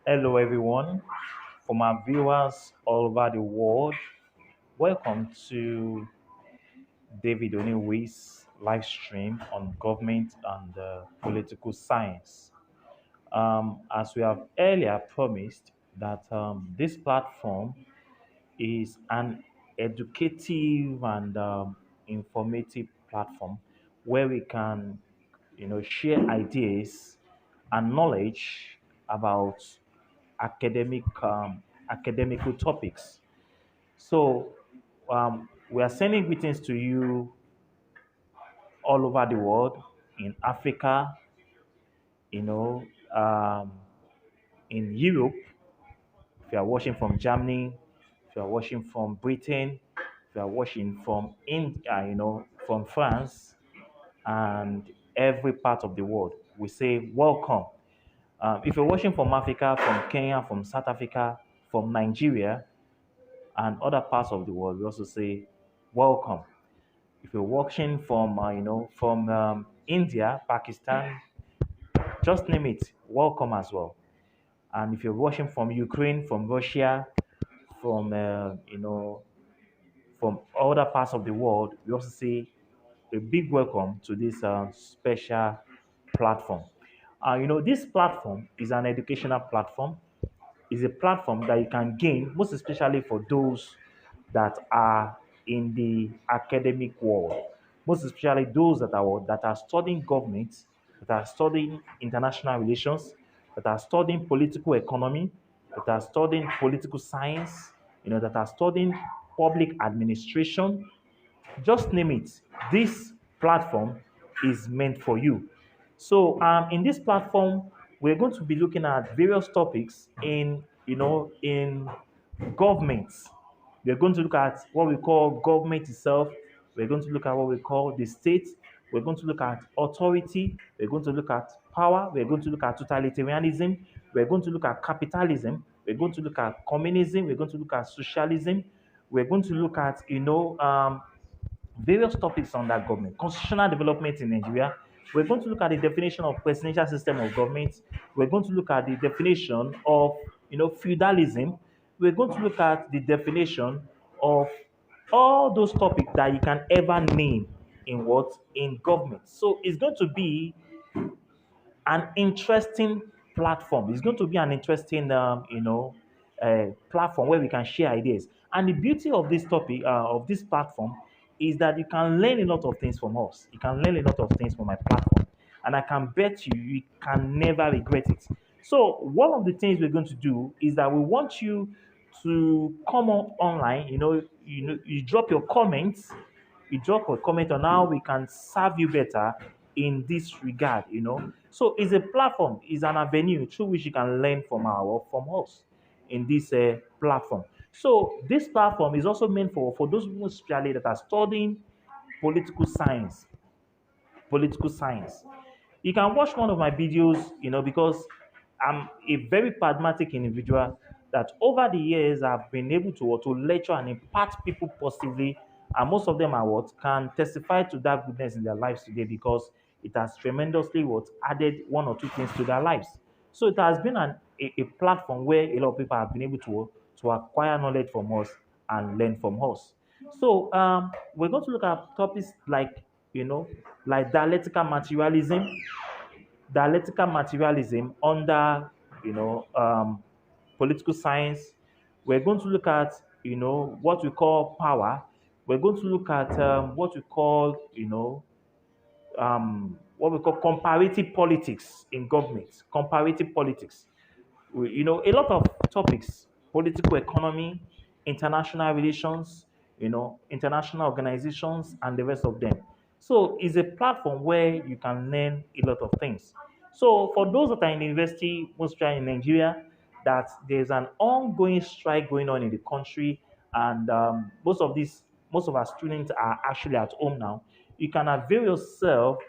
Hello, everyone. From our viewers all over the world, welcome to David Oniwi's live stream on government and political science. As we have earlier promised, that this platform is an educative and informative platform where we can, share ideas and knowledge about academic academical topics. So we are sending greetings to you all over the world, in Africa, you know, um, in Europe. If you are watching from Germany, if you are watching from Britain, if you are watching from India, from France, and every part of the world, we say welcome. If you're watching from Africa, from Kenya, from South Africa, from Nigeria, and other parts of the world, we also say welcome. If you're watching from, from India, Pakistan, just name it, welcome as well. And if you're watching from Ukraine, from Russia, from, from other parts of the world, we also say a big welcome to this special platform. This platform is an educational platform. Is a platform that you can gain, most especially for those that are in the academic world, most especially those that are studying government, that are studying international relations, that are studying political economy, that are studying political science, that are studying public administration, just name it. This platform is meant for you. So, in this platform, we're going to be looking at various topics in government. We're going to look at what we call government itself. We're going to look at what we call the state. We're going to look at authority. We're going to look at power. We're going to look at totalitarianism. We're going to look at capitalism. We're going to look at communism. We're going to look at socialism. We're going to look at various topics on that government, constitutional development in Nigeria. We're going to look at the definition of presidential system of government. We're going to look at the definition of feudalism. We're going to look at the definition of all those topics that you can ever name in government. So it's going to be an interesting platform. It's going to be an interesting, platform where we can share ideas. And the beauty of this topic, of this platform, is that you can learn a lot of things from us. You can learn a lot of things from my platform, and I can bet you can never regret it. So one of the things we're going to do is that we want you to come up online. You drop your comments, you drop a comment on how we can serve you better in this regard. So it's a platform, it's an avenue through which you can learn from us in this platform. So this platform is also meant for those people especially that are studying political science. Political science. You can watch one of my videos, because I'm a very pragmatic individual that over the years I've been able to lecture and impact people positively, and most of them are what can testify to that goodness in their lives today because it has tremendously what added one or two things to their lives. So it has been a platform where a lot of people have been able to acquire knowledge from us and learn from us. So we're going to look at topics like dialectical materialism under political science. We're going to look at what we call power. We're going to look at what we call comparative politics in government. Comparative politics. A lot of topics: political economy, international relations, international organizations, and the rest of them. So it's a platform where you can learn a lot of things. So for those that are in university, mostly in Nigeria, that there's an ongoing strike going on in the country, and most of our students are actually at home now. You can avail yourself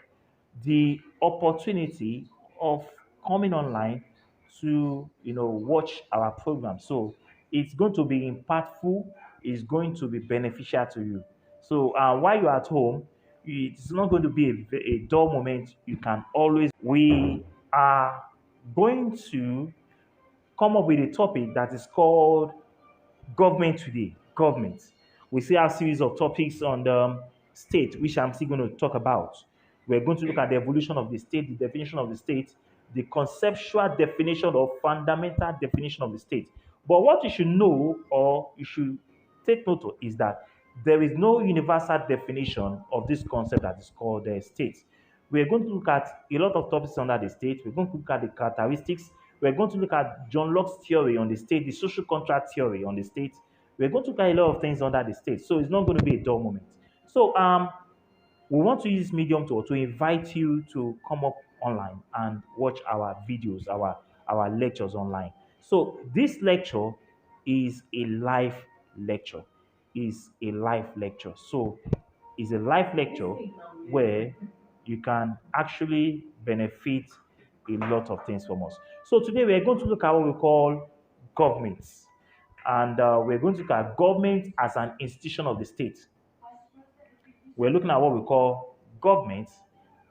the opportunity of coming online to watch our program. So it's going to be impactful, it's going to be beneficial to you. So while you're at home, it's not going to be a dull moment. You can always we are going to come up with a topic that is called Government Today. Government. We see a series of topics on the state, which I'm still going to talk about. We're going to look at the evolution of the state, the definition of the state, the conceptual definition or fundamental definition of the state. But what you should know or you should take note of is that there is no universal definition of this concept that is called the state. We're going to look at a lot of topics under the state. We're going to look at the characteristics. We're going to look at John Locke's theory on the state, the social contract theory on the state. We're going to look at a lot of things under the state. So it's not going to be a dull moment. So we want to use this medium to invite you to come up online and watch our videos, our lectures online. So this lecture is a live lecture. Is a live lecture. So it's a live lecture where you can actually benefit a lot of things from us. So today we're going to look at what we call governments. And we're going to look at government as an institution of the state. We're looking at what we call government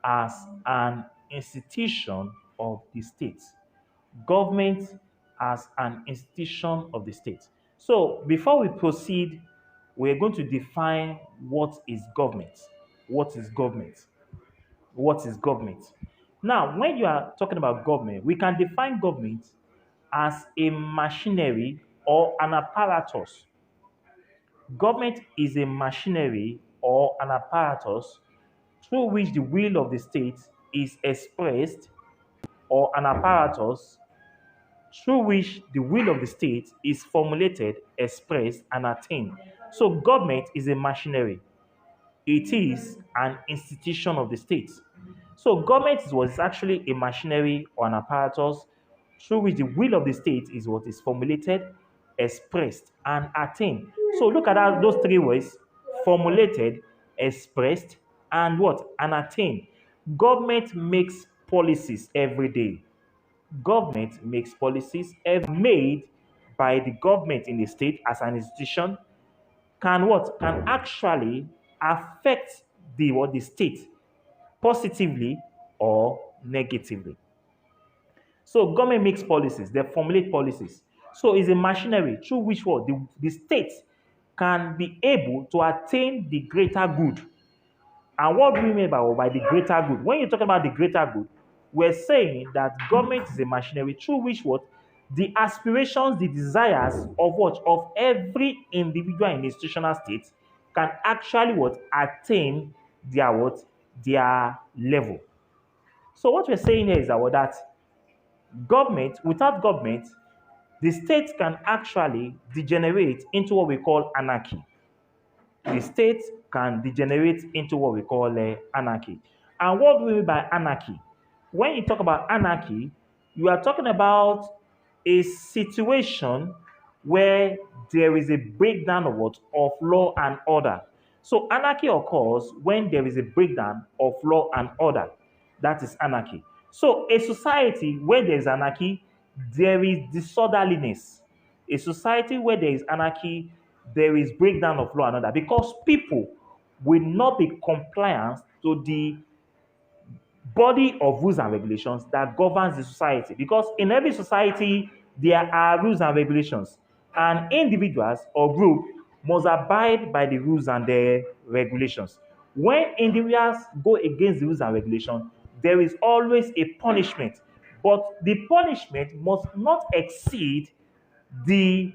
as an institution of the state. Government as an institution of the state. So before we proceed, we're going to define what is government. What is government? What is government? Now, when you are talking about government, we can define government as a machinery or an apparatus. Government is a machinery or an apparatus through which the will of the state is expressed, or an apparatus through which the will of the state is formulated, expressed, and attained. So, government is a machinery, it is an institution of the state. So, government was actually a machinery or an apparatus through which the will of the state is what is formulated, expressed, and attained. So, look at those three words: formulated, expressed, and what? And attained. Government makes policies every day. Government makes policies made by the government in the state as an institution can what? Can actually affect the state positively or negatively. So government makes policies, they formulate policies. So it's a machinery through which what the state can be able to attain the greater good. And what do we mean by the greater good? When you're talking about the greater good, we're saying that government is a machinery through which what the aspirations, the desires of what of every individual in the institutional state can actually what attain their level. So what we're saying here is that government, without government, the state can actually degenerate into what we call anarchy. The state can degenerate into what we call anarchy. And what do we mean by anarchy? When you talk about anarchy, you are talking about a situation where there is a breakdown of what? Of law and order. So anarchy occurs when there is a breakdown of law and order. That is anarchy. So a society where there is anarchy, there is disorderliness. A society where there is anarchy, there is breakdown of law and order because people will not be compliant to the body of rules and regulations that governs the society. Because in every society, there are rules and regulations, and individuals or group must abide by the rules and the regulations. When individuals go against the rules and regulations, there is always a punishment, but the punishment must not exceed the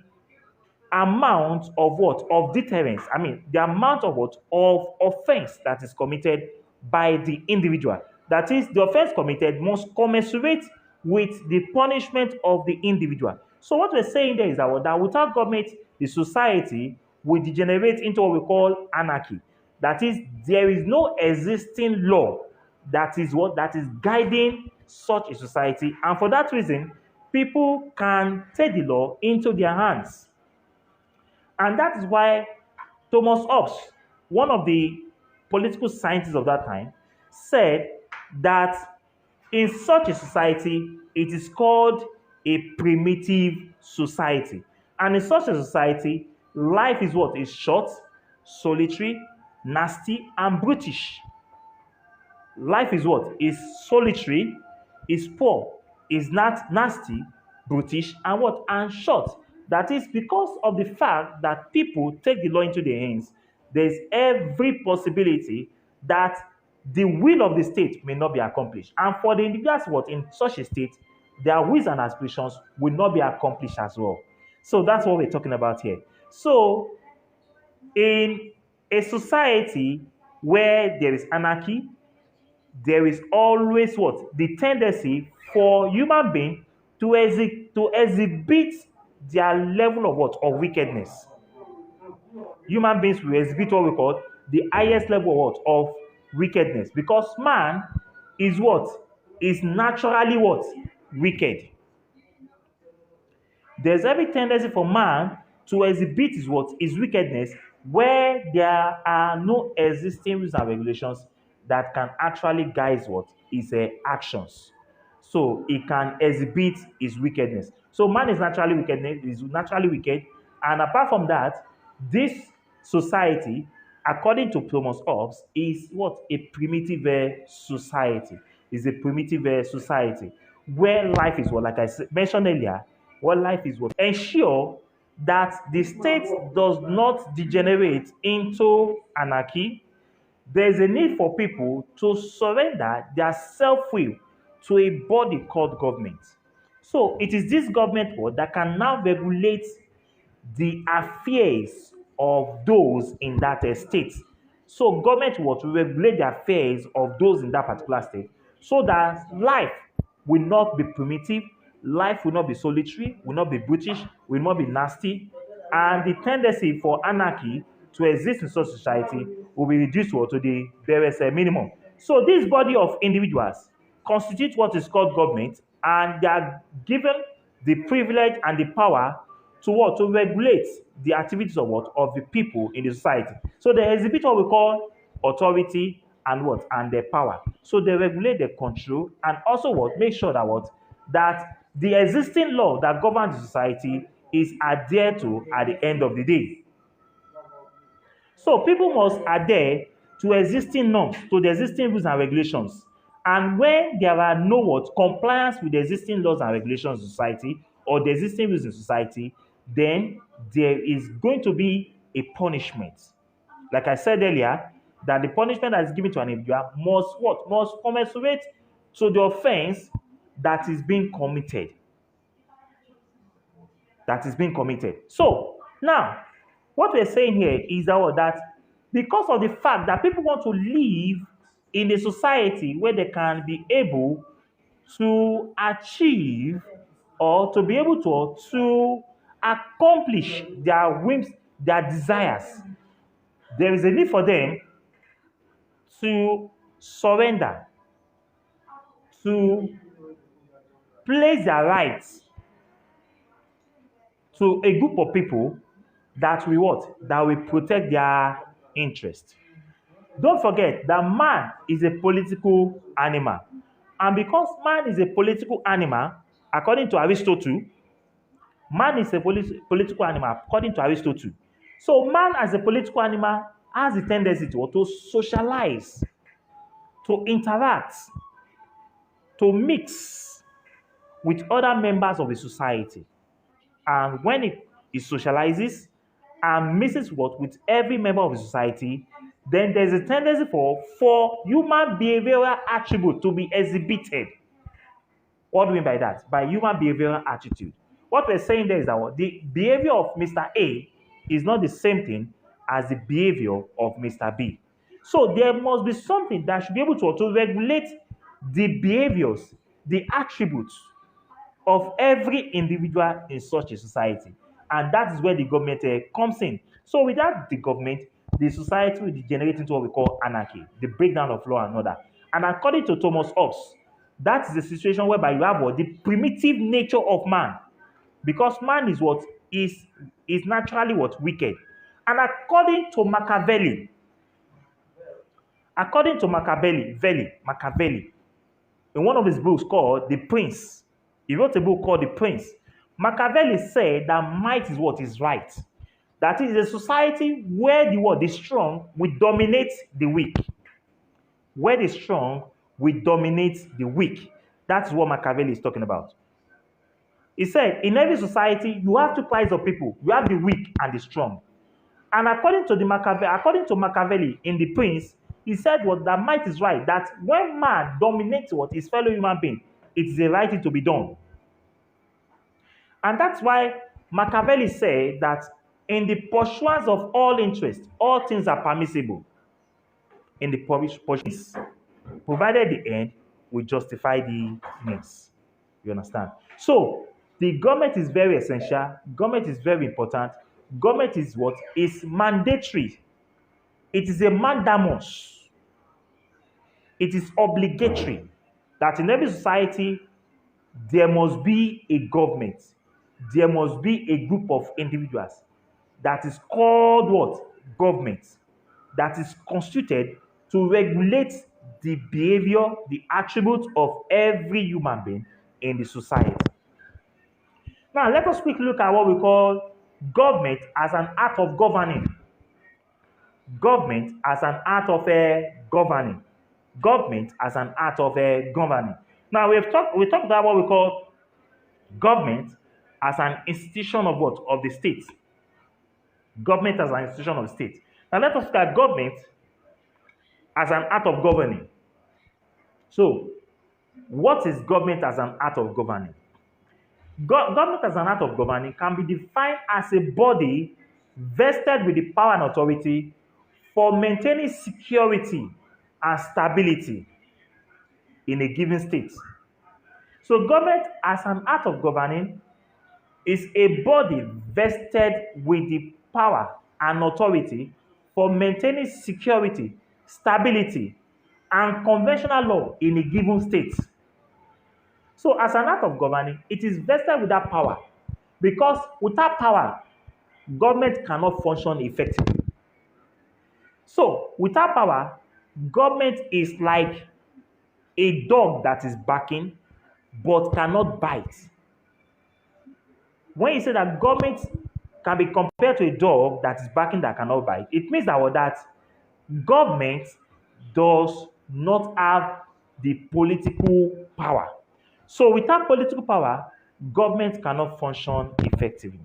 amount of what? Of deterrence. I mean, the amount of what? Of offense that is committed by the individual. That is, the offense committed must commensurate with the punishment of the individual. So what we're saying there is that without government, the society will degenerate into what we call anarchy. That is, there is no existing law that is guiding such a society, and for that reason, people can take the law into their hands. And that is why Thomas Hobbes, one of the political scientists of that time, said that in such a society, it is called a primitive society. And in such a society, life is what? Is short, solitary, nasty, and brutish. Life is what? Is solitary, is poor, is not nasty, brutish, and what? And short. That is because of the fact that people take the law into their hands, there's every possibility that the will of the state may not be accomplished. And for the individuals what in such a state, their wills and aspirations will not be accomplished as well. So that's what we're talking about here. So in a society where there is anarchy, there is always what? The tendency for human being to exhibit their level of what? Of wickedness. Human beings will exhibit what we call the highest level of what? Of wickedness. Because man is what? Is naturally what? Wicked. There's every tendency for man to exhibit his what? His wickedness where there are no existing rules and regulations that can actually guide what? His actions. So he can exhibit his wickedness. So man is naturally wicked, and apart from that, this society, according to Thomas Hobbes, is what? A primitive society. Is a primitive society where life is what, like mentioned earlier, what life is what ensure that the state does not degenerate into anarchy. There is a need for people to surrender their self-will to a body called government. So it is this government board that can now regulate the affairs of those in that state. So government will regulate the affairs of those in that particular state so that life will not be primitive, life will not be solitary, will not be brutish, will not be nasty, and the tendency for anarchy to exist in such society will be reduced to the barest minimum. So this body of individuals constitute what is called government, and they are given the privilege and the power to what? To regulate the activities of what? Of the people in the society. So they exhibit what we call authority and what? And their power. So they regulate, the control, and also what? Make sure that what? That the existing law that governs the society is adhered to at the end of the day. So people must adhere to existing norms, to the existing rules and regulations. And when there are no what compliance with the existing laws and regulations in society or the existing rules in society, then there is going to be a punishment. Like I said earlier, that the punishment that is given to an individual must what? Must commensurate to the offense that is being committed. That is being committed. So now, what we're saying here is that because of the fact that people want to live in a society where they can be able to achieve or to be able to accomplish their whims, their desires, there is a need for them to surrender, to place their rights to a group of people that will what? That will protect their interest. Don't forget that man is a political animal. And because man is a political animal, according to Aristotle, man is a political animal, according to Aristotle. So man as a political animal has the tendency to socialize, to interact, to mix with other members of the society. And when it socializes and mixes what with every member of the society, then there's a tendency for human behavioral attribute to be exhibited. What do we mean by that? By human behavioral attitude. What we're saying there is that what, the behavior of Mr. A is not the same thing as the behavior of Mr. B. So there must be something that should be able to regulate the behaviors, the attributes of every individual in such a society. And that is where the government comes in. So without the government, the society will degenerate into what we call anarchy, the breakdown of law and order. And according to Thomas Hobbes, that is the situation whereby you have what the primitive nature of man, because man is what is naturally what wicked. And according to Machiavelli, in one of his books called The Prince, he wrote a book called The Prince. Machiavelli said that might is what is right. That is a society where the strong will dominate the weak. Where the strong will dominate the weak. That's what Machiavelli is talking about. He said, in every society, you have two kinds of people. You have the weak and the strong. And according to Machiavelli in The Prince, he said what that might is right, that when man dominates what his fellow human being, it is a right thing to be done. And that's why Machiavelli said that in the pursuance of all interest, all things are permissible in the pursuance, provided the end will justify the means. You understand? So the government is very essential. Government is very important. Government is what is mandatory. It is a mandamus. It is obligatory that in every society there must be a government. There must be a group of individuals that is called what? Government. That is constituted to regulate the behavior, the attributes of every human being in the society. Now, let us quickly look at what we call government as an art of governing. Government as an art of governing. Government as an art of governing. Now, we talked about what we call government as an institution of what? Of the state. Government as an institution of the state. Now, let us look at government as an art of governing. So, what is government as an art of governing? Government as an art of governing can be defined as a body vested with the power and authority for maintaining security and stability in a given state. So, government as an art of governing is a body vested with the power and authority for maintaining security, stability, and conventional law in a given state. So, as an art of governing, it is vested with that power because without power, government cannot function effectively. So, without power, government is like a dog that is barking but cannot bite. When you say that government can be compared to a dog that is barking that cannot bite, it means that government does not have the political power. So without political power, government cannot function effectively.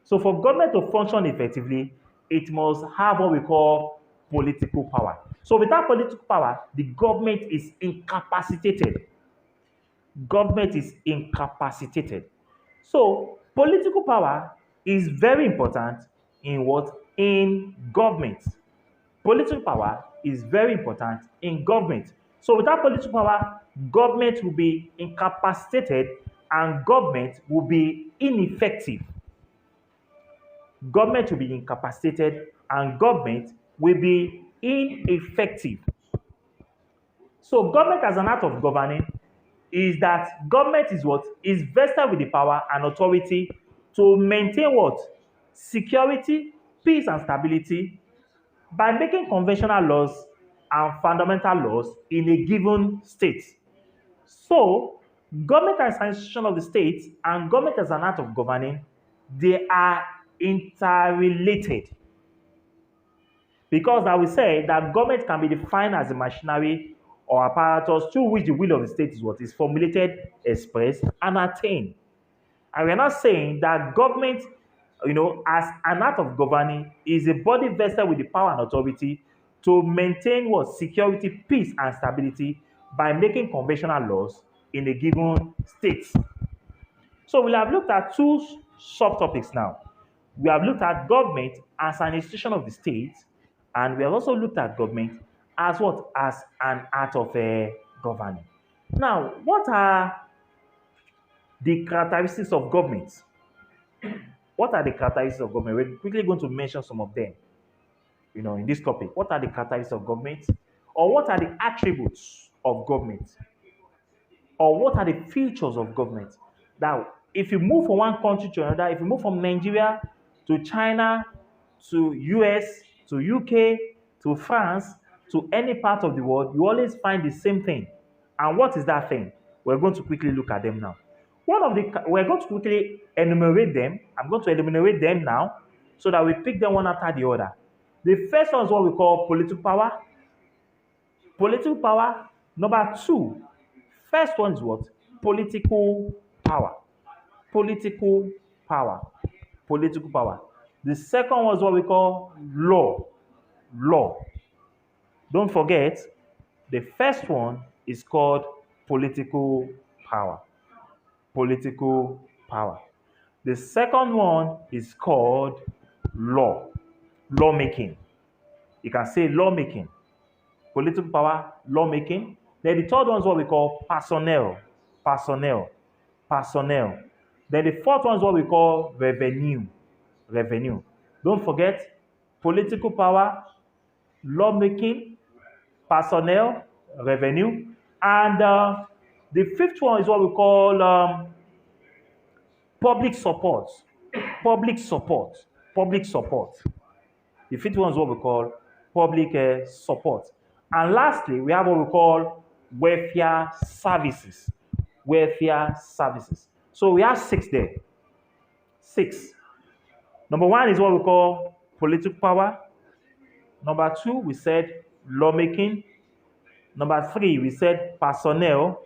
So for government to function effectively, it must have what we call political power. So without political power, the government is incapacitated. Government is incapacitated. So political power is very important in what? In government. Political power is very important in government. So without political power, government will be incapacitated and government will be ineffective. Government will be incapacitated and government will be ineffective. So government as an art of governing is that government is what? Is vested with the power and authority to maintain what? Security, peace and stability by making conventional laws and fundamental laws in a given state. So, government as an institution of the state and government as an art of governing, they are interrelated. Because I will say that government can be defined as a machinery or apparatus through which the will of the state is what is formulated, expressed, and attained. And we're not saying that government, as an art of governing, is a body vested with the power and authority to maintain what? Security, peace, and stability by making conventional laws in a given state. So we have looked at two subtopics now. We have looked at government as an institution of the state, and we have also looked at government as what? As an art of governing. Now, what are the characteristics of government? What are the characteristics of government? We're quickly going to mention some of them, in this topic. What are the characteristics of government? Or what are the attributes of government? Or what are the features of government? Now, if you move from one country to another, if you move from Nigeria to China, to US, to UK, to France, to any part of the world, you always find the same thing. And what is that thing? We're going to quickly look at them now. We're going to quickly enumerate them. I'm going to enumerate them now so that we pick them one after the other. The first one is what we call political power. Political power. Number two, first one is what? Political power. political power. Political power. The second one is what we call law. Law. Don't forget, the first one is called political power. Political power. The second one is called law. Lawmaking. You can say lawmaking. Political power, lawmaking. Then the third one is what we call personnel. Personnel. Personnel. Then the fourth one is what we call revenue. Revenue. Don't forget, political power, lawmaking, personnel, revenue. And the fifth one is what we call public support. Public support. Public support. The fifth one is what we call public support. And lastly, we have what we call welfare services. Welfare services. So we have six there. Six. Number one is what we call political power. Number two, we said lawmaking. Number three, we said personnel.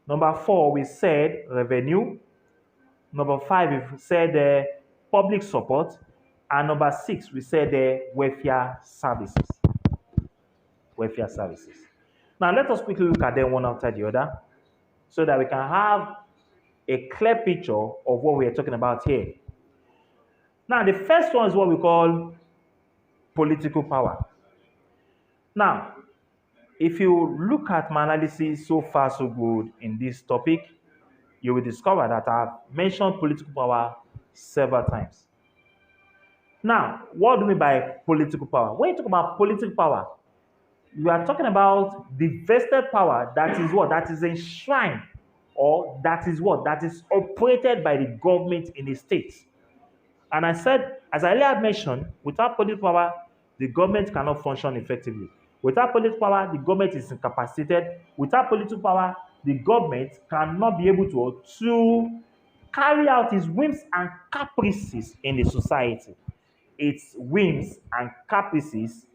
Number four, we said revenue. Number five, we said public support. And number six, we said welfare services. Welfare services. Now, let us quickly look at them one after the other so that we can have a clear picture of what we are talking about here. Now, the first one is what we call political power. Now, if you look at my analysis so far so good in this topic, you will discover that I've mentioned political power several times. Now, what do we mean by political power? When you talk about political power, you are talking about the vested power that is what? That is enshrined, or that is what? That is operated by the government in a state. And I said, as I earlier mentioned, without political power, the government cannot function effectively. Without political power, the government is incapacitated. Without political power, the government cannot be able to carry out its whims and caprices in the society. Its whims and caprices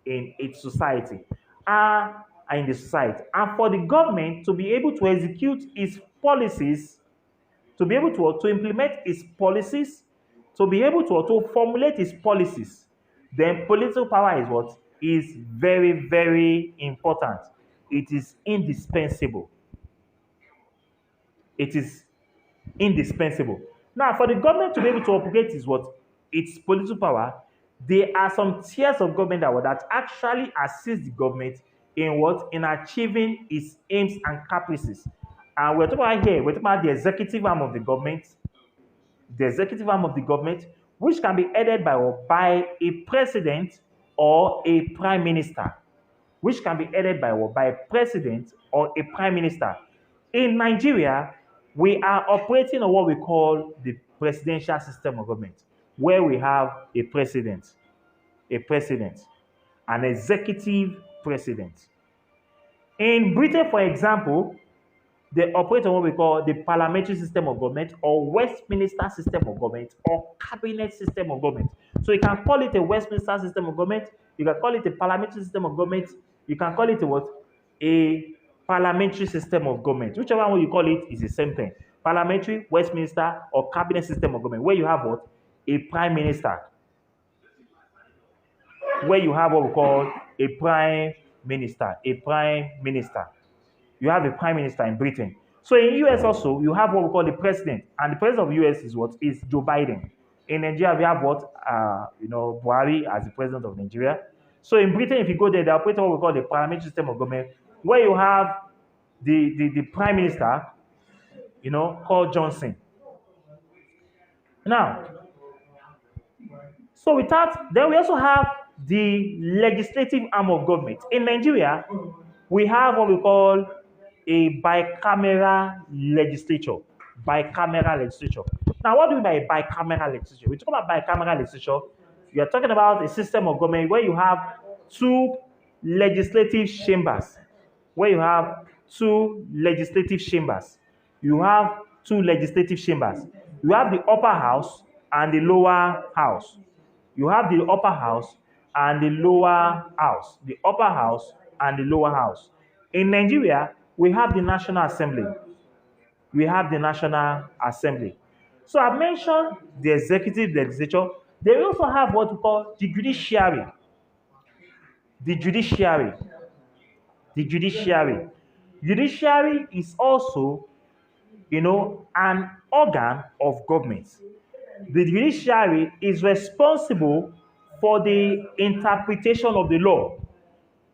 in its society are in the society. And for the government to be able to execute its policies, to be able to implement its policies, to be able to formulate its policies, then political power is what? Is very, very important. It is indispensable. It is indispensable. Now, for the government to be able to operate its political power, there are some tiers of government that actually assist the government in achieving its aims and caprices. And we're talking about here, we're talking about the executive arm of the government, which can be headed by a president or a prime minister, by a president or a prime minister. In Nigeria, we are operating on what we call the presidential system of government, where we have a president, an executive president. In Britain, for example, they operate on what we call the parliamentary system of government, or Westminster system of government, or cabinet system of government. So you can call it a Westminster system of government, you can call it a parliamentary system of government, you can call it a parliamentary system of government. Whichever one you call it is the same thing. Parliamentary, Westminster, or cabinet system of government, where you have a prime minister. Where you have what we call a prime minister. You have a prime minister in Britain. So in US also, you have what we call the president. And the president of the US is Joe Biden. In Nigeria, we have Buhari as the president of Nigeria. So in Britain, if you go there, they operate what we call the parliamentary system of government, where you have the prime minister, called Johnson. Now, so then we also have the legislative arm of government. In Nigeria, we have what we call a bicameral legislature. Now, what do we mean by a bicameral legislature? We talk about bicameral legislature. You are talking about a system of government where you have two legislative chambers. You have the upper house and the lower house. In Nigeria, we have the National Assembly. we have the National Assembly. So I mentioned the executive legislature. They also have what we call the judiciary. The judiciary. The judiciary. Judiciary is also, an organ of government. The judiciary is responsible for the interpretation of the law,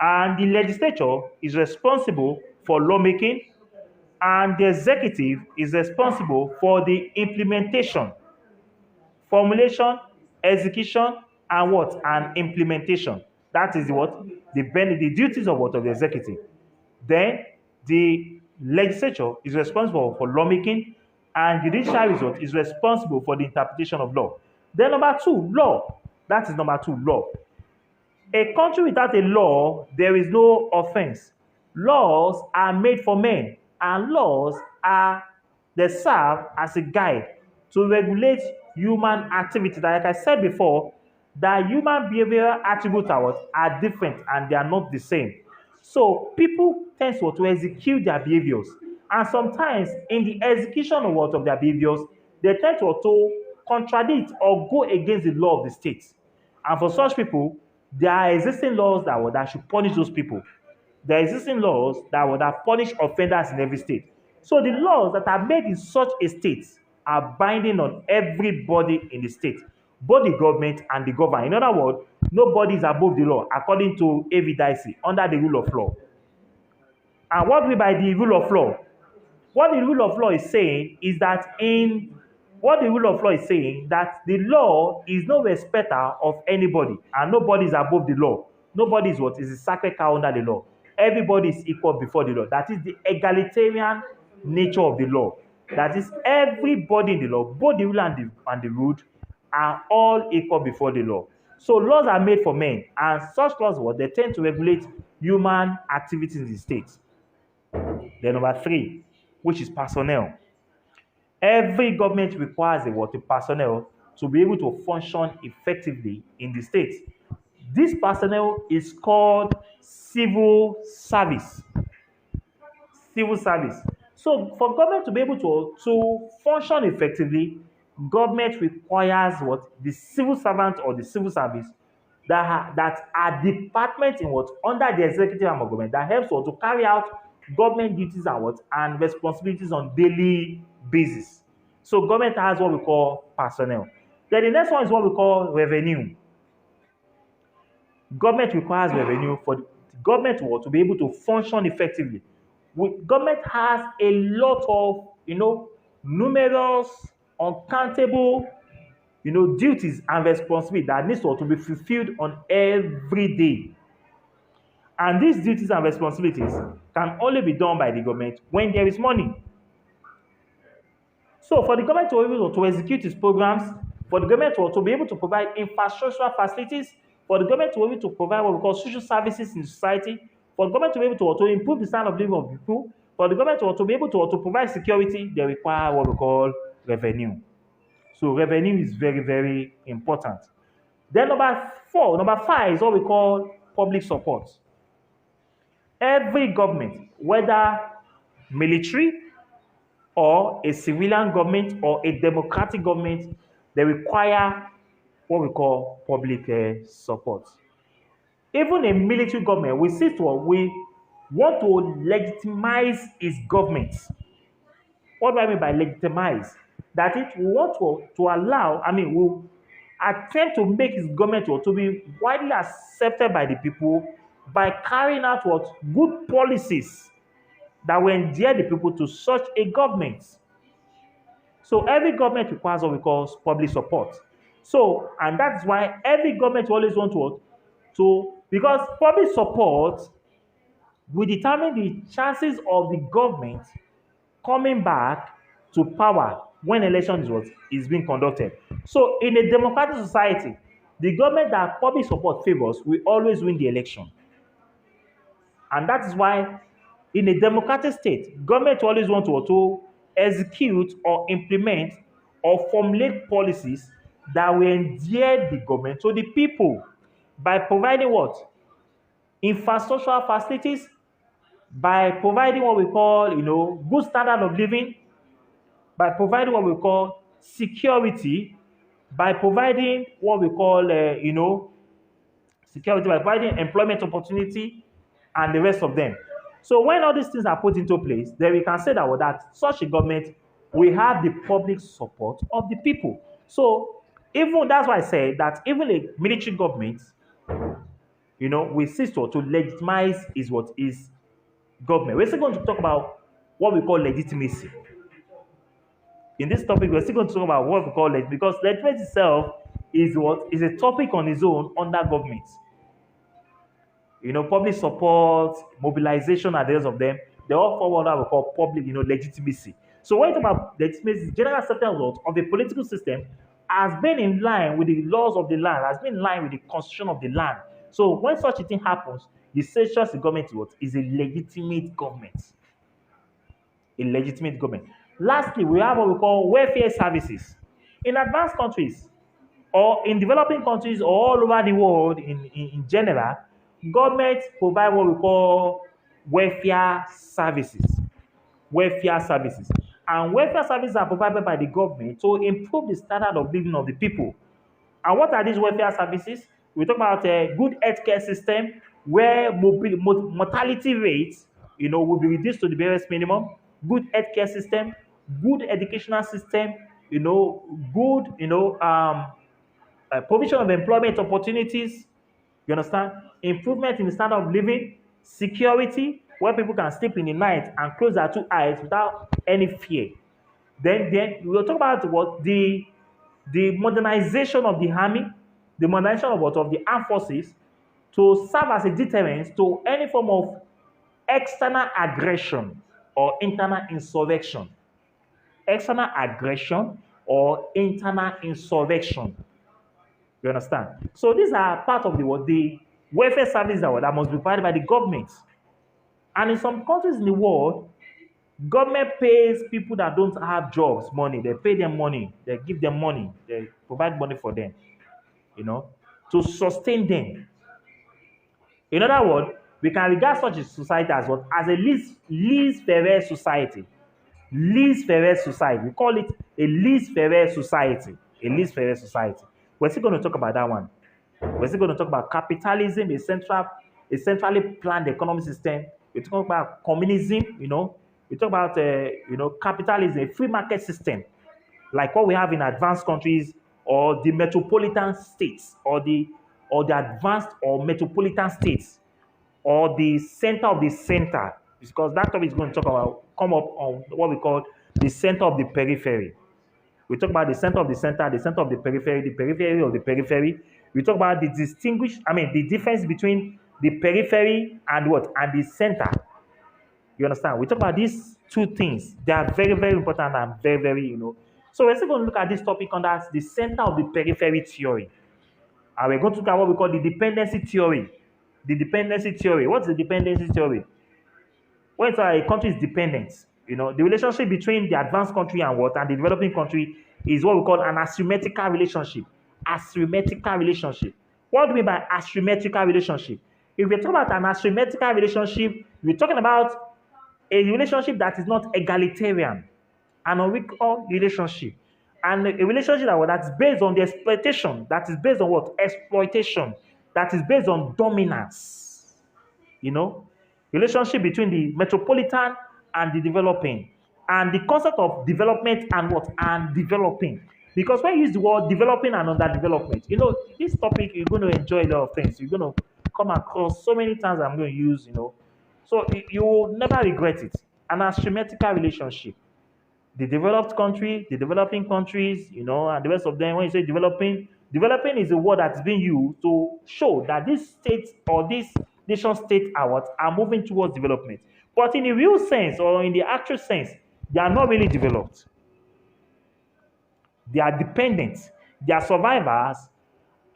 and the legislature is responsible for lawmaking, and the executive is responsible for the implementation, formulation, execution, and what? And implementation. That is what? The duties of what? Of the executive. Then the legislature is responsible for lawmaking, and judiciary is what? Is responsible for the interpretation of law. Then number two, law. That is number two, law. A country without a law, there is no offense. Laws are made for men, and laws are they serve as a guide to regulate human activity. Like I said before, that human behavioral attributes are different and they are not the same. So people tend to execute their behaviors, and sometimes in the execution of what of their behaviors, they tend to contradict or go against the law of the state. And for such people, there are existing laws that should punish those people. There are existing laws that punish offenders in every state. So the laws that are made in such a state are binding on everybody in the state, both the government and the government. In other words, nobody is above the law, according to Evidice, under the rule of law. And what we by the rule of law? What the rule of law is saying is that the law is no respecter of anybody, and nobody is above the law. Nobody is what? Is a sacred cow under the law. Everybody is equal before the law. That is the egalitarian nature of the law. That is everybody in the law, both the ruler and the ruled, are all equal before the law. So laws are made for men, and such laws they tend to regulate human activities in the state. Then number three, which is personnel. Every government requires a personnel to be able to function effectively in the state. This personnel is called civil service. Civil service. So for government to be able to function effectively, government requires what? The civil servant or the civil service that are departments in what? Under the executive arm of government that helps to carry out government duties and what? And responsibilities on daily basis. So government has what we call personnel. Then the next one is what we call revenue. Government requires revenue for the government to be able to function effectively. Government has a lot of numerous, uncountable duties and responsibilities that needs to be fulfilled on every day. And these duties and responsibilities can only be done by the government when there is money. So for the government to be able to execute its programs, for the government to be able to provide infrastructural facilities, for the government to be able to provide what we call social services in society, for the government to be able to improve the standard of living of people, for the government to be able to provide security, they require what we call revenue. So revenue is very, very important. Then number five is what we call public support. Every government, whether military or a civilian government or a democratic government, they require what we call public support. Even a military government, we want to legitimize its government. What do I mean by legitimize? That it we want to allow, we attempt to make its government to be widely accepted by the people by carrying out what good policies that will endear the people to such a government. So every government requires what we call public support. So, and that's why every government always want because public support will determine the chances of the government coming back to power when election is being conducted. So in a democratic society, the government that public support favors will always win the election. And that is why in a democratic state, government always want to execute or implement or formulate policies that will endear the government to the people by providing what? Infrastructural facilities, by providing what we call, good standard of living, by providing what we call security, by providing what we call, security, by providing employment opportunity, and the rest of them. So when all these things are put into place, then we can say that, well, that such a government will have the public support of the people. So even that's why I say that even a military government, we cease to legitimize is what is government. We're still going to talk about what we call legitimacy. In this topic, we're still going to talk about what we call it because legitimacy itself is what is a topic on its own under government. Public support, mobilization, and the rest of them, they all fall under what we call public, legitimacy. So when you talk about legitimacy, general acceptance of the political system has been in line with the laws of the land, has been in line with the constitution of the land. So when such a thing happens, the such a government is a legitimate government. A legitimate government. Lastly, we have what we call welfare services. In advanced countries or in developing countries or all over the world in general, governments provide what we call welfare services. Welfare services. And welfare services are provided by the government to improve the standard of living of the people. And what are these welfare services? We talk about a good healthcare system where mortality rates, will be reduced to the barest minimum. Good healthcare system, good educational system, good, provision of employment opportunities. You understand? Improvement in the standard of living, security, where people can sleep in the night and close their two eyes without any fear. Then we'll talk about what the modernization of the army, the modernization of the armed forces to serve as a deterrent to any form of external aggression or internal insurrection. External aggression or internal insurrection. You understand? So these are part of the welfare service that must be provided by the government. And in some countries in the world, government pays people that don't have jobs money. They pay them money. They give them money. They provide money for them, to sustain them. In other words, we can regard such a society as what? As a least-faire society. Least-faire society. We call it a least-faire society. A least-faire society. We're still going to talk about that one. We're still going to talk about capitalism, a centrally planned economic system. We talk about communism, We talk about, capitalism, a free market system, like what we have in advanced countries or the metropolitan states or the advanced or metropolitan states or the center of the center, because that topic is going to come up on what we call the center of the periphery. We talk about the center of the center, the center of the periphery of the periphery. We talk about the difference between the periphery and what? And the center. You understand? We talk about these two things. They are very, very important and very, very, So we're still going to look at this topic under the center of the periphery theory. And we're going to look at what we call the dependency theory. The dependency theory. What's the dependency theory? When a country is dependent, the relationship between the advanced country and the developing country is what we call an asymmetrical relationship. Asymmetrical relationship. What do we mean by asymmetrical relationship? If we're talking about an asymmetrical relationship, we're talking about a relationship that is not egalitarian, an unequal relationship, and a relationship that's based on the exploitation, that is based on what? Exploitation, that is based on dominance. Relationship between the metropolitan and the developing, and the concept of development and what? And developing. Because when you use the word developing and underdevelopment, this topic, you're going to enjoy a lot of things. You're going to come across so many times I'm going to use, So you will never regret it. An asymmetrical relationship. The developed country, the developing countries, and the rest of them, when you say developing is a word that's being used to show that these states or these nation states are moving towards development. But in the real sense or in the actual sense, they are not really developed. They are dependent. Their survivors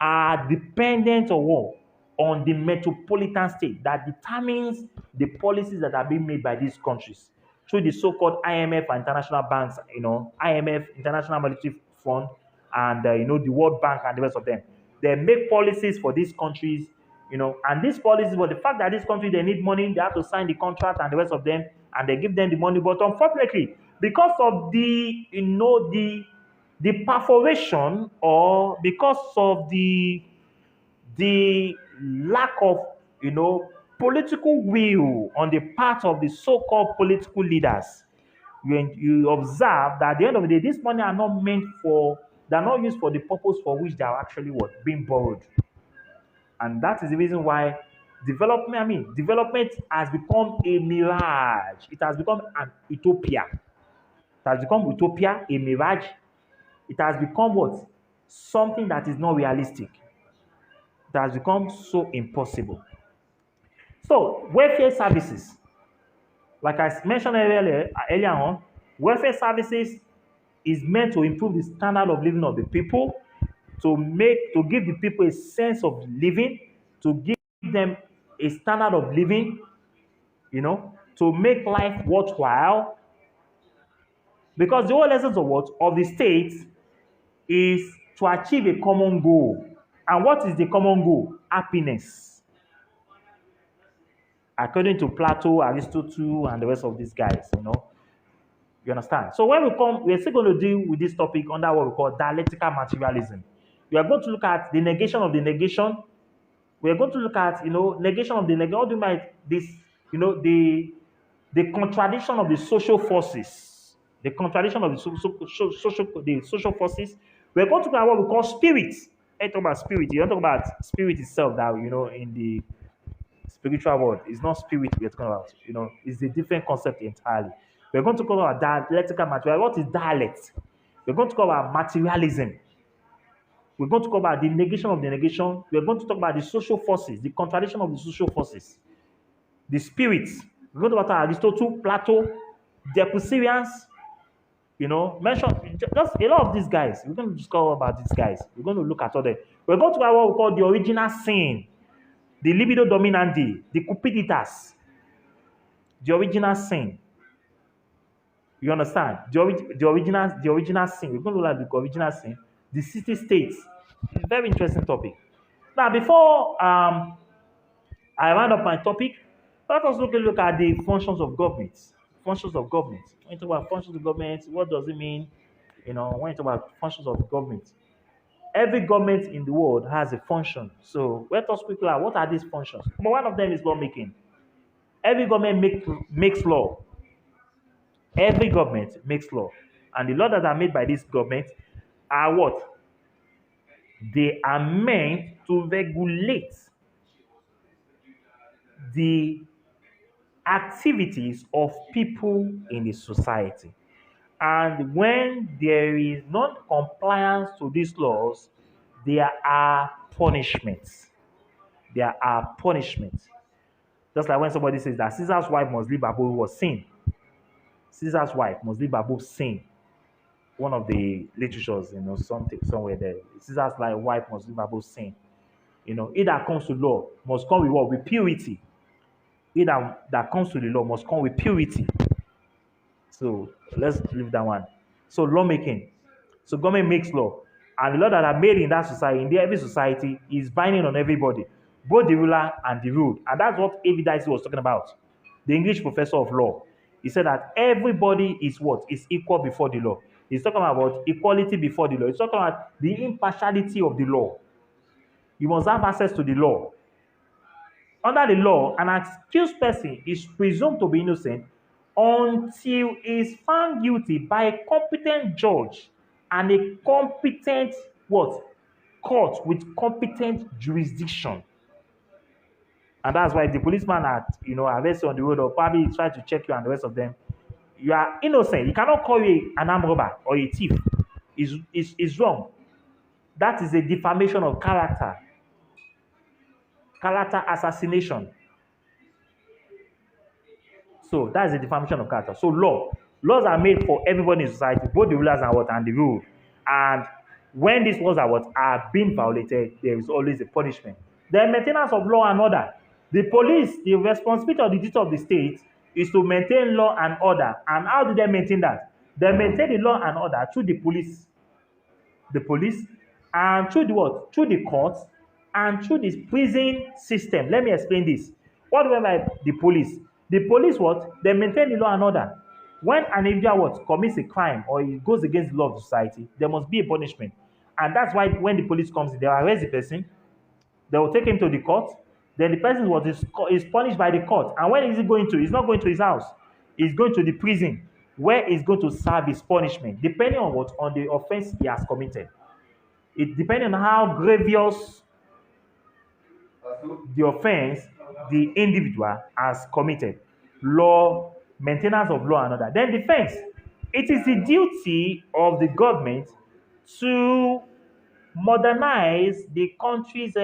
are dependent on what? On the metropolitan state that determines the policies that are being made by these countries through the so-called IMF and international banks, IMF, International Monetary Fund, and the World Bank and the rest of them. They make policies for these countries, and these policies, but the fact that these countries, they need money, they have to sign the contract and the rest of them, and they give them the money. But unfortunately, because of the perforation, or because of the lack of political will on the part of the so-called political leaders, you observe that at the end of the day, this money are not meant for, they're not used for the purpose for which they are actually what being borrowed. And that is the reason why development has become a mirage. It has become an utopia. It has become utopia, a mirage. It has become what? Something that is not realistic. It has become so impossible. So, welfare services, like I mentioned earlier on, welfare services is meant to improve the standard of living of the people, to give the people a sense of living, to give them a standard of living, to make life worthwhile. Because the whole essence of what of the state is to achieve a common goal. And what is the common goal? Happiness. According to Plato, Aristotle, and the rest of these guys, You understand? So when we're still going to deal with this topic under what we call dialectical materialism. We are going to look at the negation of the negation. We are going to look at, negation of the negation. What do you mean this, the contradiction of the social forces. The contradiction of the social forces. We're going to look at what we call spirit. I talk about spirit. You don't talk about spirit itself that, in the spiritual world. It's not spirit we're talking about. It's a different concept entirely. We're going to talk about dialectical material. What is dialect? We're going to talk about materialism. We're going to talk about the negation of the negation. We're going to talk about the social forces, the contradiction of the social forces, the spirits. We're going to talk about Aristotle, Plato, the Epicureans, mention just a lot of these guys. We're going to discover about these guys. We're going to look at all them. We're going to talk about what we call the original sin, the libido dominandi, the cupiditas, the original sin. You understand? The original sin. We're going to look at the original sin, the city states. It's a very interesting topic. Now, before I round up my topic, let us look at the functions of government. Functions of government. When you talk about functions of government, what does it mean? When you talk about functions of government, every government in the world has a function. So let us quickly at what are these functions. One of them is lawmaking. Every government makes law. Every government makes law. And the laws that are made by this government are what? They are meant to regulate the activities of people in the society. And when there is non-compliance to these laws, there are punishments. There are punishments. Just like when somebody says that Caesar's wife must live above sin. Caesar's wife must live above sin. One of the literatures, something somewhere there. Caesar's wife must live above sin. He that comes to law must come with what? With purity. He that comes to the law must come with purity. So let's leave that one. So lawmaking. So government makes law. And the law that are made in that society, in every society, is binding on everybody, both the ruler and the ruled. And that's what A.V. Dicey was talking about. The English professor of law. He said that everybody is what? Is equal before the law. He's talking about equality before the law. He's talking about the impartiality of the law. You must have access to the law. Under the law, an accused person is presumed to be innocent until he is found guilty by a competent judge and a competent what? Court with competent jurisdiction. And that's why if the policeman arrests you on the road or probably try to check you and the rest of them, you are innocent. He cannot call you an armed robber or a thief. It's wrong. That is a defamation of character. Character assassination. So that's a defamation of character. So laws are made for everybody in society, both the rulers and the ruled. And when these laws are being violated, there is always a punishment. The maintenance of law and order. The police, the responsibility or the duty of the state is to maintain law and order. And how do they maintain that? They maintain the law and order through the police. And through the what? Through the courts and through this prison system. Let me explain this. What do I mean by the police? The police what? They maintain the law and order. When an individual what commits a crime or it goes against the law of the society, there must be a punishment. And that's why when the police comes, they arrest the person, they will take him to the court. Then the person is punished by the court. And when is he going to? He's not going to his house. He's going to the prison where he's going to serve his punishment, depending on what on the offense he has committed. It depending on how grievous the offense the individual has committed. Law, maintenance of law, and other. Then defense. It is the duty of the government to modernize the country's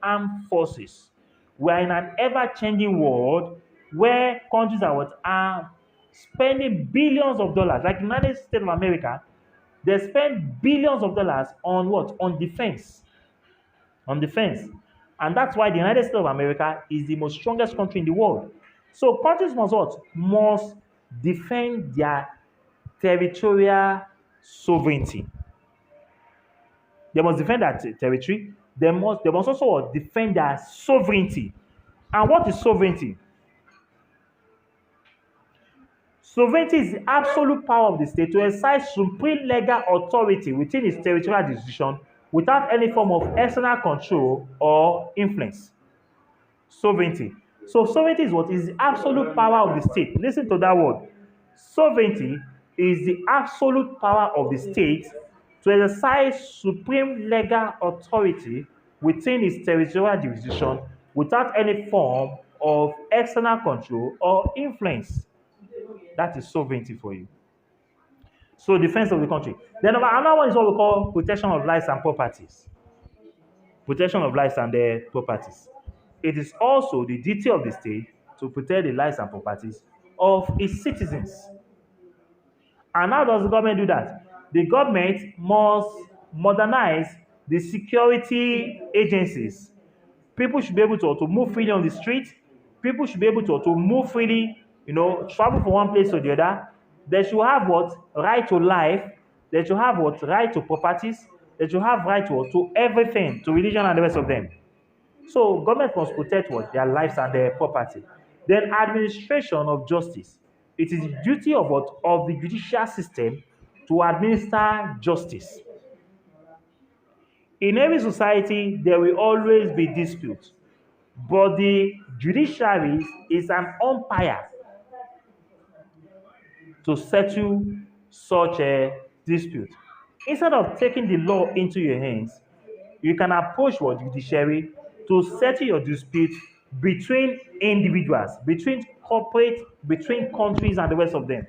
armed forces. We are in an ever-changing world where countries are spending billions of dollars, like the United States of America. They spend billions of dollars on what? On defense. On defense. And that's why the United States of America is the most strongest country in the world. So countries must what? Must defend their territorial sovereignty. They must defend their territory. They must also what? Defend their sovereignty. And what is sovereignty? Sovereignty is the absolute power of the state to exercise supreme legal authority within its territorial jurisdiction without any form of external control or influence. Sovereignty. So sovereignty is what is the absolute power of the state. Listen to that word. Sovereignty is the absolute power of the state to exercise supreme legal authority within its territorial jurisdiction without any form of external control or influence. That is sovereignty for you. So defense of the country. Then another one is what we call protection of lives and properties. Protection of lives and their properties. It is also the duty of the state to protect the lives and properties of its citizens. And how does the government do that? The government must modernize the security agencies. People should be able to move freely on the street. People should be able to move freely, travel from one place to the other. They should have what? Right to life. They should have what? Right to properties. They should have right to everything, to religion and the rest of them. So government must protect what? Their lives and their property. Then administration of justice. It is the duty of what? Of the judicial system to administer justice. In every society, there will always be disputes, but the judiciary is an umpire to settle such a dispute. Instead of taking the law into your hands, you can approach what judiciary to settle your dispute between individuals, between corporate, between countries and the rest of them.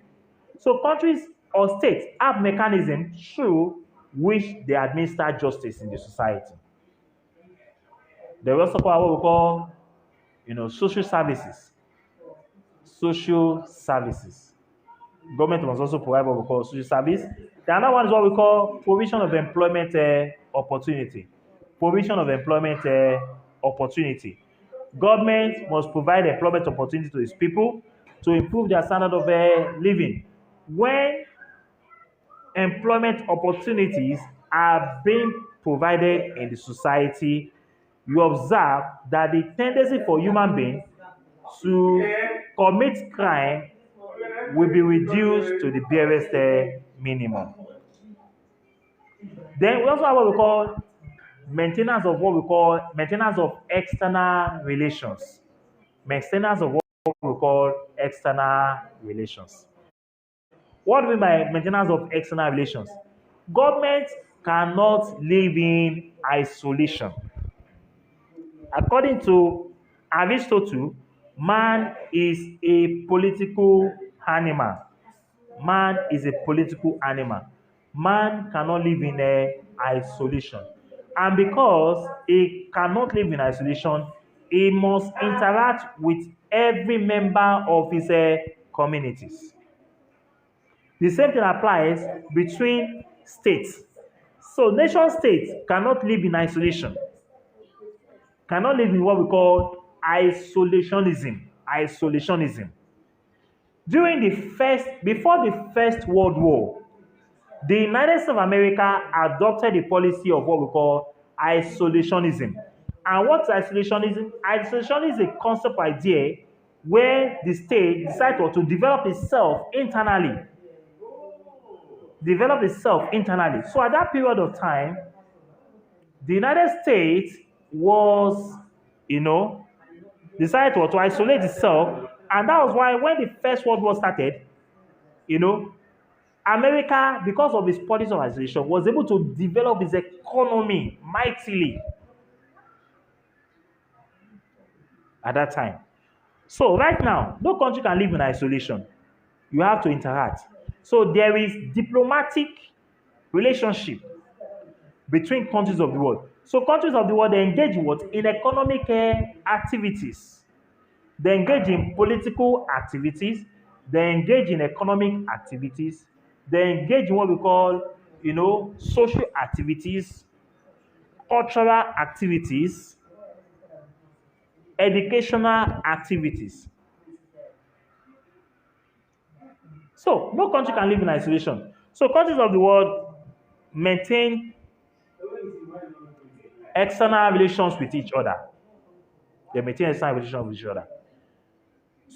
So countries or states have mechanisms through which they administer justice in the society. They also call what we call, social services. Social services. Government must also provide what we call social service. The other one is what we call provision of employment opportunity. Provision of employment opportunity. Government must provide employment opportunity to its people to improve their standard of living. When employment opportunities are being provided in the society, you observe that the tendency for human beings to commit crime will be reduced to the barest minimum. Then we also have what we call maintenance of external relations. Maintenance of what we call external relations. What do we mean by maintenance of external relations? Government cannot live in isolation. According to Aristotle, man is a political animal. Man is a political animal. Man cannot live in isolation. And because he cannot live in isolation, he must interact with every member of his communities. The same thing applies between states. So nation states cannot live in isolation, cannot live in what we call isolationism. Isolationism. Before the First World War, the United States of America adopted the policy of what we call isolationism. And what's isolationism? Isolation is a concept idea where the state decided to develop itself internally. So at that period of time, the United States was, you know, decided to isolate itself, and that was why when the First World War started, you know, America, because of its policy of isolation, was able to develop its economy mightily at that time. So right now, no country can live in isolation. You have to interact. So there is diplomatic relationship between countries of the world. So countries of the world, they engage in what? In economic activities. They engage in political activities. They engage in economic activities. They engage in what we call, social activities, cultural activities, educational activities. So no country can live in isolation. So countries of the world maintain external relations with each other. They maintain external relations with each other.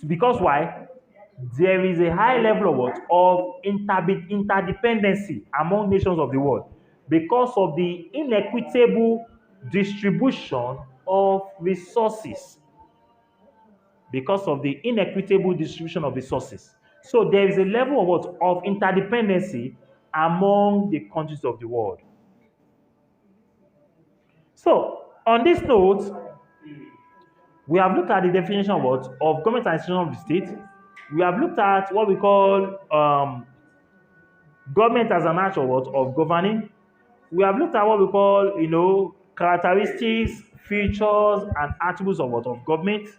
Because why? There is a high level of what? Of interdependency among nations of the world because of the inequitable distribution of resources. Because of the inequitable distribution of resources. So there is a level of what? Of interdependency among the countries of the world. So on this note, we have looked at the definition of what? Of government and institution of the state. We have looked at what we call government as an act of what? Of governing. We have looked at what we call, characteristics, features, and attributes of what? Of government.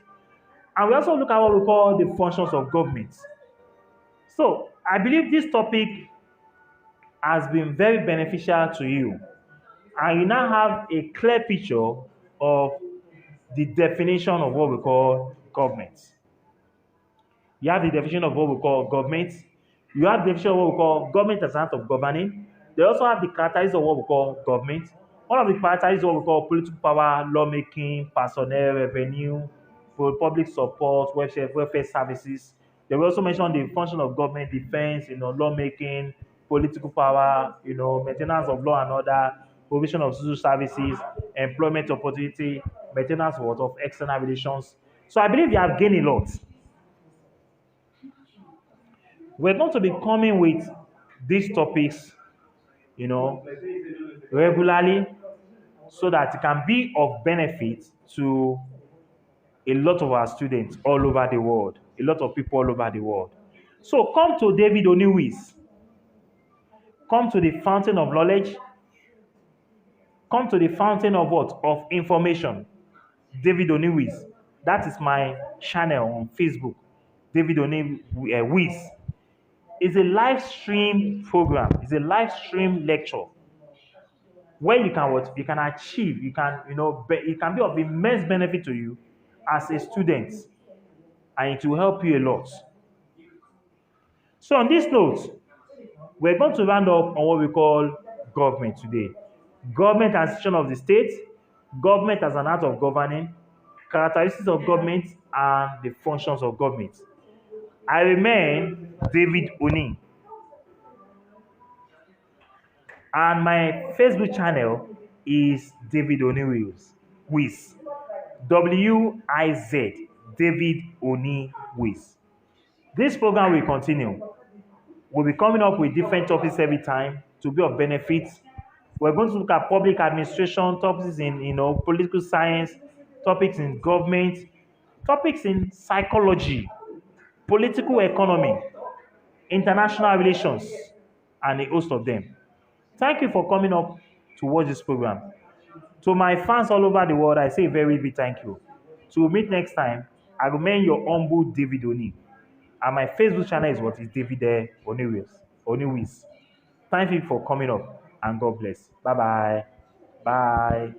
And we also look at what we call the functions of government. So I believe this topic has been very beneficial to you. And you now have a clear picture of the definition of what we call government. You have the definition of what we call government. You have the definition of what we call government as an act of governing. They also have the characteristics of what we call government. One of the characteristics is what we call political power, lawmaking, personnel, revenue, public support, welfare services. They will also mention the function of government, defense, lawmaking, political power, maintenance of law and order, provision of social services, employment opportunity, maintenance of external relations. So I believe you have gained a lot. We're going to be coming with these topics, regularly so that it can be of benefit to a lot of our students all over the world, a lot of people all over the world. So come to David Oniwis. Come to the fountain of knowledge. Come to the fountain of what? Of information. David Oniwis. That is my channel on Facebook. David Oniwis. It's a live stream program. It's a live stream lecture where you can what? You can achieve. You can, it can be of immense benefit to you as a student, and it will help you a lot. So on this note, we're going to round up on what we call government today. Government as institution of the state, government as an act of governing, characteristics of government, and the functions of government. I remain David Oni. And my Facebook channel is David Oni Wiz. W-I-Z. David Oni Wiz. This program will continue. We'll be coming up with different topics every time to be of benefit. We're going to look at public administration, topics in political science, topics in government, topics in psychology, political economy, international relations, and a host of them. Thank you for coming up to watch this program. To my fans all over the world, I say a very big thank you. To meet next time, I remain your humble David Oni. And my Facebook channel is what is David Oniwis. Thank you for coming up, and God bless. Bye-bye. Bye.